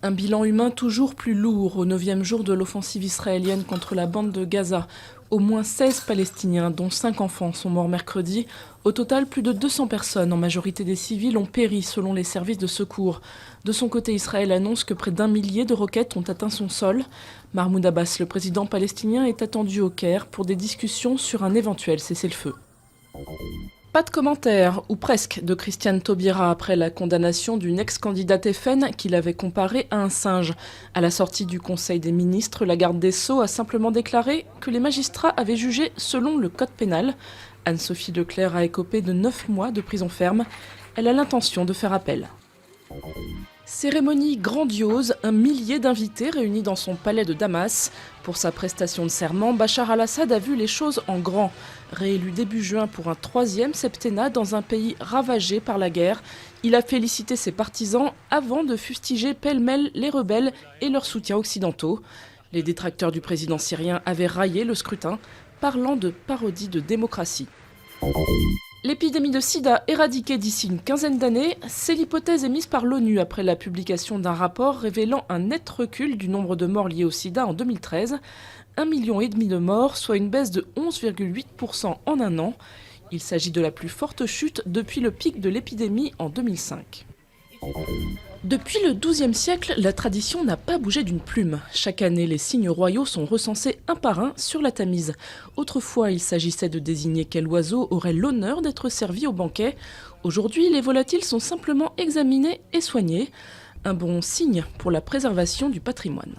Un bilan humain toujours plus lourd au 9e jour de l'offensive israélienne contre la bande de Gaza. Au moins 16 Palestiniens, dont 5 enfants, sont morts mercredi. Au total, plus de 200 personnes, en majorité des civils, ont péri selon les services de secours. De son côté, Israël annonce que près d'1 millier de roquettes ont atteint son sol. Mahmoud Abbas, le président palestinien, est attendu au Caire pour des discussions sur un éventuel cessez-le-feu. Pas de commentaire, ou presque, de Christiane Taubira après la condamnation d'une ex-candidate FN qu'il avait comparée à un singe. À la sortie du Conseil des ministres, la garde des Sceaux a simplement déclaré que les magistrats avaient jugé selon le code pénal. Anne-Sophie Leclerc a écopé de 9 mois de prison ferme. Elle a l'intention de faire appel. Cérémonie grandiose, 1 millier d'invités réunis dans son palais de Damas. Pour sa prestation de serment, Bachar al-Assad a vu les choses en grand. Réélu début juin pour un 3e septennat dans un pays ravagé par la guerre, il a félicité ses partisans avant de fustiger pêle-mêle les rebelles et leurs soutiens occidentaux. Les détracteurs du président syrien avaient raillé le scrutin, parlant de parodie de démocratie. L'épidémie de sida éradiquée d'ici une quinzaine d'années, c'est l'hypothèse émise par l'ONU après la publication d'un rapport révélant un net recul du nombre de morts liés au sida en 2013. 1,5 million de morts, soit une baisse de 11,8% en un an. Il s'agit de la plus forte chute depuis le pic de l'épidémie en 2005. Depuis le XIIe siècle, la tradition n'a pas bougé d'une plume. Chaque année, les signes royaux sont recensés un par un sur la Tamise. Autrefois, il s'agissait de désigner quel oiseau aurait l'honneur d'être servi au banquet. Aujourd'hui, les volatiles sont simplement examinés et soignés. Un bon signe pour la préservation du patrimoine.